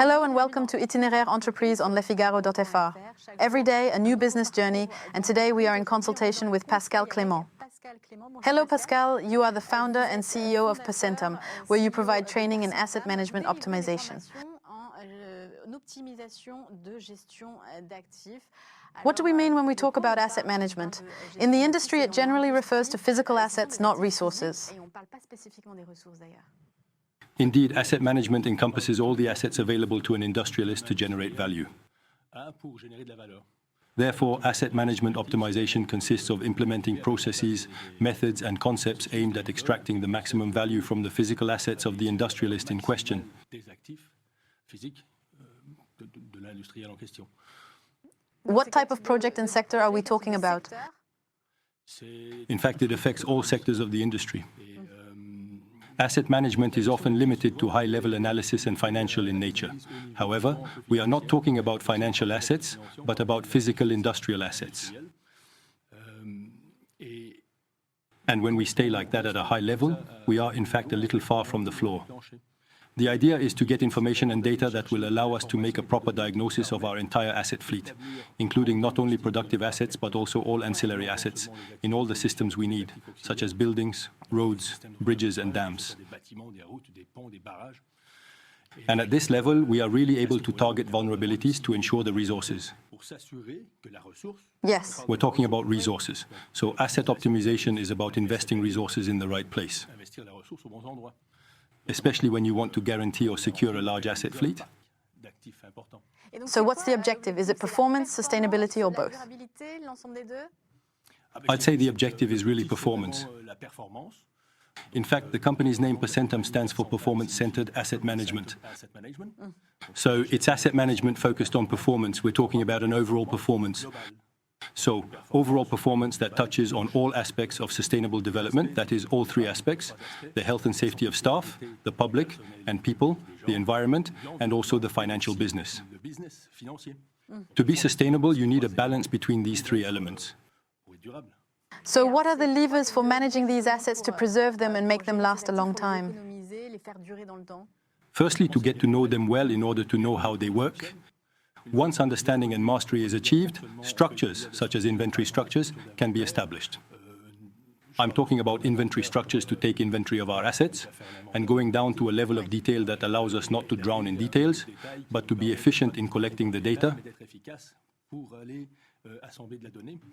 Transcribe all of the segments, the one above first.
Hello and welcome to Itinéraire Entreprise on lesfigaro.fr. Every day, a new business journey, and today we are in consultation with Pascal CLEMENT. Hello Pascal, you are the founder and CEO of PERCENTAM, where you provide training in asset management optimization. What do we mean when we talk about asset management? In the industry, it generally refers to physical assets, not resources. Indeed, asset management encompasses all the assets available to an industrialist to generate value. Therefore, asset management optimization consists of implementing processes, methods, and concepts aimed at extracting the maximum value from the physical assets of the industrialist in question. What type of project and sector are we talking about? In fact, it affects all sectors of the industry. Asset management is often limited to high-level analysis and financial in nature. However, we are not talking about financial assets, but about physical industrial assets. And when we stay like that at a high level, we are in fact a little far from the floor. The idea is to get information and data that will allow us to make a proper diagnosis of our entire asset fleet, including not only productive assets, but also all ancillary assets in all the systems we need, such as buildings, roads, bridges, and dams. And at this level, we are really able to target vulnerabilities to ensure the resources. Yes. We're talking about resources. So asset optimization is about investing resources in the right place, especially when you want to guarantee or secure a large asset fleet. So what's the objective? Is it performance, sustainability, or both? I'd say the objective is really performance. In fact, the company's name PERCENTAM stands for Performance-Centered Asset Management. So it's asset management focused on performance. We're talking about an overall performance. So, overall performance that touches on all aspects of sustainable development, that is, all three aspects: the health and safety of staff, the public and people, the environment, and also the financial business. To be sustainable, you need a balance between these three elements. So what are the levers for managing these assets to preserve them and make them last a long time? Firstly, to get to know them well in order to know how they work. Once understanding and mastery is achieved, structures, such as inventory structures, can be established. I'm talking about inventory structures to take inventory of our assets and going down to a level of detail that allows us not to drown in details, but to be efficient in collecting the data.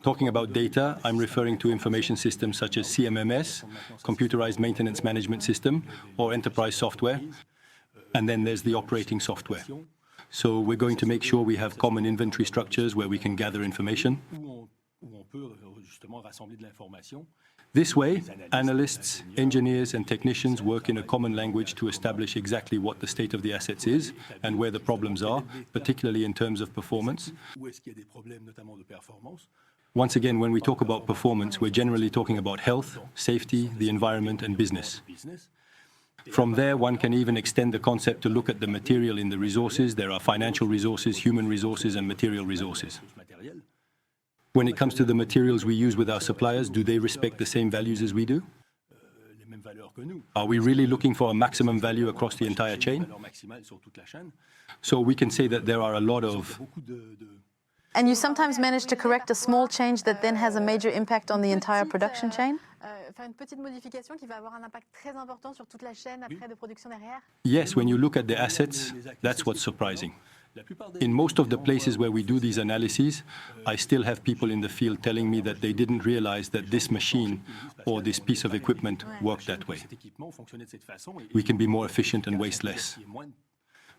Talking about data, I'm referring to information systems such as CMMS, Computerized Maintenance Management System, or enterprise software. And then there's the operating software. So we're going to make sure we have common inventory structures where we can gather information. This way, analysts, engineers, and technicians work in a common language to establish exactly what the state of the assets is and where the problems are, particularly in terms of performance. Once again, when we talk about performance, we're generally talking about health, safety, the environment, and business. From there, one can even extend the concept to look at the material in the resources. There are financial resources, human resources, and material resources. When it comes to the materials we use with our suppliers, do they respect the same values as we do? Are we really looking for a maximum value across the entire chain? So we can say that there are a lot of... And you sometimes manage to correct a small change that then has a major impact on the entire production chain? Yes, when you look at the assets, that's what's surprising. In most of the places where we do these analyses, I still have people in the field telling me that they didn't realize that this machine or this piece of equipment worked that way. We can be more efficient and waste less.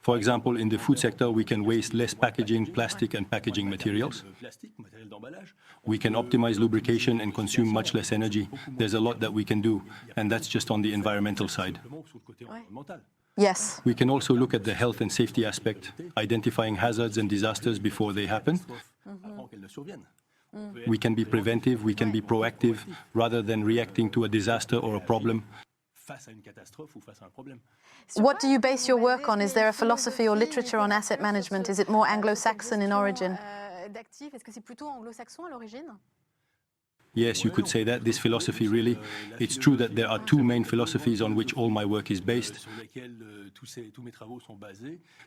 For example, in the food sector, we can waste less packaging, plastic and packaging materials. We can optimize lubrication and consume much less energy. There's a lot that we can do, and that's just on the environmental side. Yes. We can also look at the health and safety aspect, identifying hazards and disasters before they happen. We can be preventive, we can be proactive, rather than reacting to a disaster or a problem. What do you base your work on? Is there a philosophy or literature on asset management? Is it more Anglo-Saxon in origin? Yes, you could say that, this philosophy really. It's true that there are two main philosophies on which all my work is based.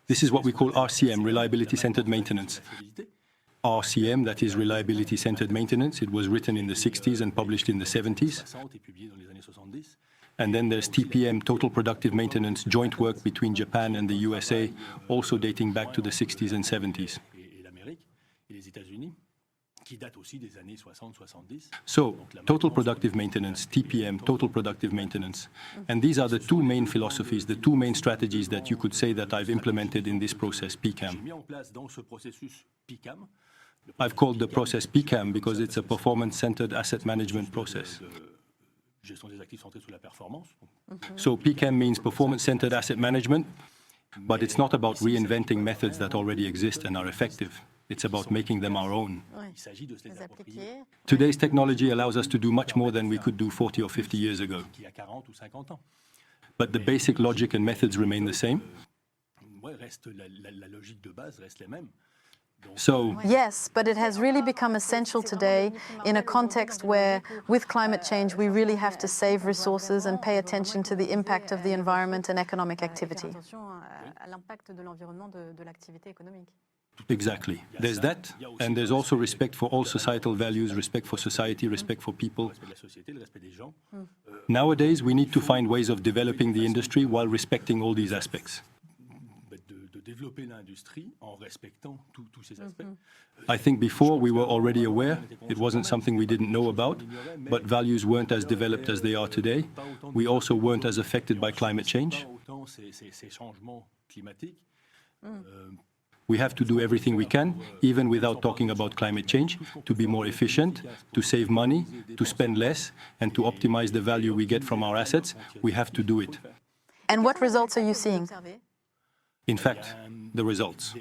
This is what we call RCM, Reliability-Centered Maintenance. RCM, that is Reliability-Centered Maintenance. It was written in the 60s and published in the 70s. And then there's TPM, Total Productive Maintenance, joint work between Japan and the USA, also dating back to the 60s and 70s. So, total productive maintenance, TPM, total productive maintenance. And these are the two main philosophies, the two main strategies that you could say that I've implemented in this process, PCAM. I've called the process PCAM because it's a performance-centered asset management process. So PCAM means performance-centered asset management, but it's not about reinventing methods that already exist and are effective. It's about making them our own. Today's technology allows us to do much more than we could do 40 or 50 years ago. But the basic logic and methods remain the same. So, yes, but it has really become essential today in a context where, with climate change, we really have to save resources and pay attention to the impact of the environment and economic activity. Exactly. There's that, and there's also respect for all societal values, respect for society, respect for people. Nowadays, we need to find ways of developing the industry while respecting all these aspects. I think before we were already aware, it wasn't something we didn't know about, but values weren't as developed as they are today. We also weren't as affected by climate change. We have to do everything we can, even without talking about climate change, to be more efficient, to save money, to spend less, and to optimize the value we get from our assets. We have to do it. And what results are you seeing? In fact, the results.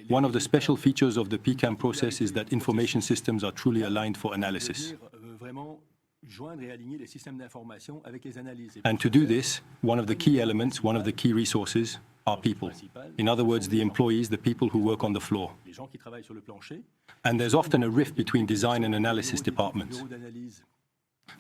One of the special features of the PCAM process is that information systems are truly aligned for analysis. And to do this, one of the key elements, one of the key resources, are people. In other words, the employees, the people who work on the floor. And there's often a rift between design and analysis departments.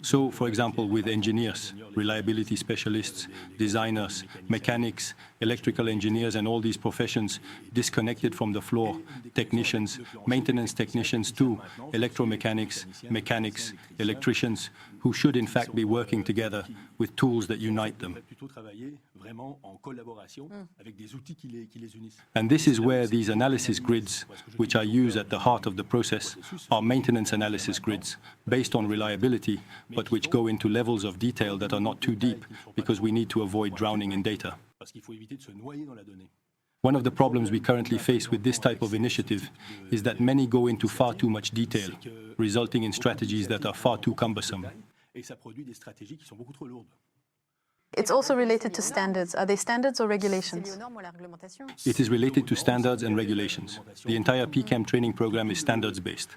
So, for example, with engineers, reliability specialists, designers, mechanics, electrical engineers, and all these professions disconnected from the floor, technicians, maintenance technicians too, electromechanics, mechanics, electricians, who should in fact be working together with tools that unite them. And this is where these analysis grids, which I use at the heart of the process, are maintenance analysis grids, based on reliability, but which go into levels of detail that are not too deep, because we need to avoid drowning in data. One of the problems we currently face with this type of initiative is that many go into far too much detail, resulting in strategies that are far too cumbersome. It's also related to standards. Are they standards or regulations? It is related to standards and regulations. The entire PCAM training program is standards-based.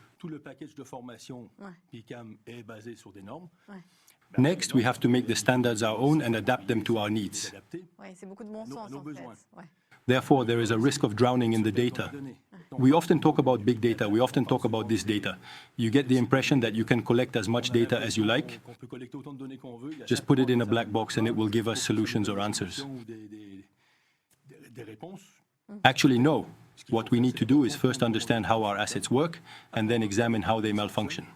Next, we have to make the standards our own and adapt them to our needs. Therefore, there is a risk of drowning in the data. We often talk about big data, we often talk about this data. You get the impression that you can collect as much data as you like, just put it in a black box and it will give us solutions or answers. Actually, no. What we need to do is first understand how our assets work and then examine how they malfunction.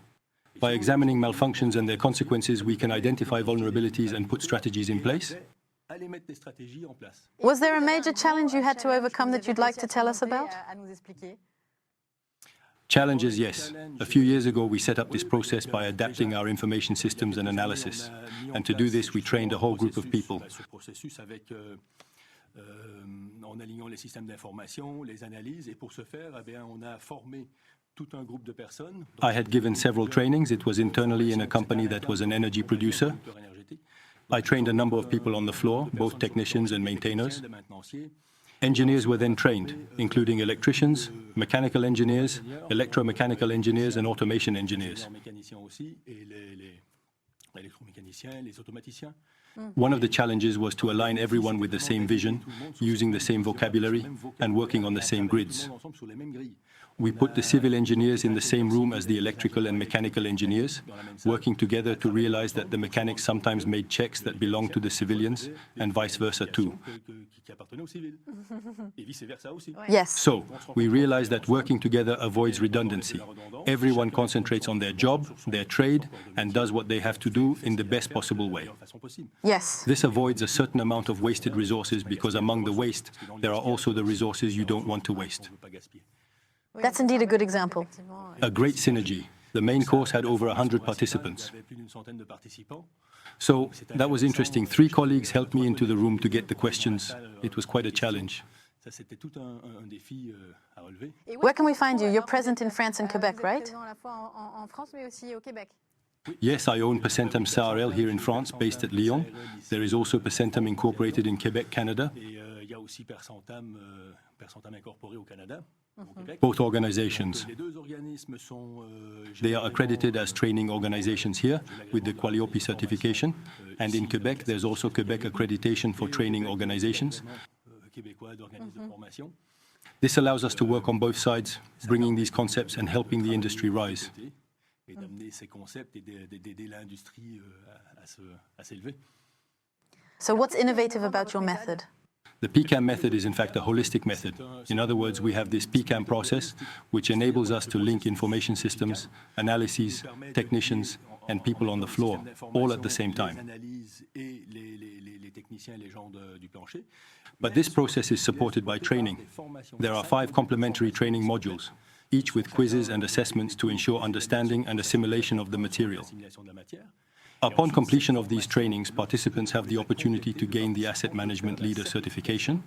By examining malfunctions and their consequences, we can identify vulnerabilities and put strategies in place. Was there a major challenge you had to overcome that you'd like to tell us about? Challenges, yes. A few years ago, we set up this process by adapting our information systems and analysis. And to do this, we trained a whole group of people. I had given several trainings. It was internally in a company that was an energy producer. I trained a number of people on the floor, both technicians and maintainers. Engineers were then trained, including electricians, mechanical engineers, electromechanical engineers, and automation engineers. One of the challenges was to align everyone with the same vision, using the same vocabulary, and working on the same grids. We put the civil engineers in the same room as the electrical and mechanical engineers, working together to realize that the mechanics sometimes made checks that belonged to the civilians, and vice versa too. Yes. So, we realized that working together avoids redundancy. Everyone concentrates on their job, their trade, and does what they have to do in the best possible way. Yes. This avoids a certain amount of wasted resources because among the waste, there are also the resources you don't want to waste. That's indeed a good example. A great synergy. The main course had over 100 participants. So that was interesting. 3 colleagues helped me into the room to get the questions. It was quite a challenge. Where can we find you? You're present in France and Quebec, right? Yes, I own PERCENTAM SARL here in France, based at Lyon. There is also PERCENTAM incorporated in Quebec, Canada. Both organizations. They are accredited as training organizations here with the Qualiopi certification. And in Quebec, there's also Quebec accreditation for training organizations. This allows us to work on both sides, bringing these concepts and helping the industry rise. So what's innovative about your method? The PCAM method is in fact a holistic method. In other words, we have this PCAM process, which enables us to link information systems, analyses, technicians, and people on the floor, all at the same time. But this process is supported by training. There are 5 complementary training modules, each with quizzes and assessments to ensure understanding and assimilation of the material. Upon completion of these trainings, participants have the opportunity to gain the Asset Management Leader certification.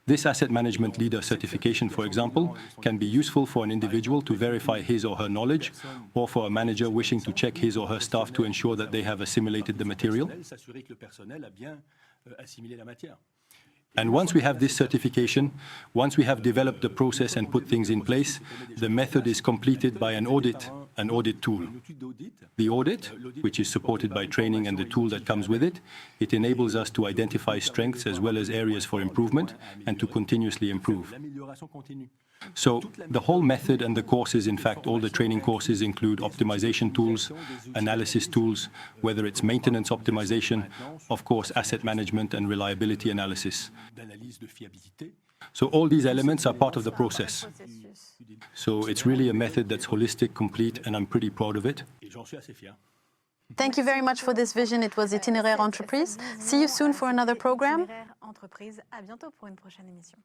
This Asset Management Leader certification, for example, can be useful for an individual to verify his or her knowledge, or for a manager wishing to check his or her staff to ensure that they have assimilated the material. And once we have this certification, once we have developed the process and put things in place, the method is completed by an audit tool. The audit, which is supported by training and the tool that comes with it, it enables us to identify strengths as well as areas for improvement and to continuously improve. So the whole method and the courses, in fact, all the training courses include optimization tools, analysis tools, whether it's maintenance optimization, of course, asset management and reliability analysis. So all these elements are part of the process. So it's really a method that's holistic, complete, and I'm pretty proud of it. Thank you very much for this vision. It was Itinéraire Entreprise. See you soon for another program. À bientôt pour une prochaine émission.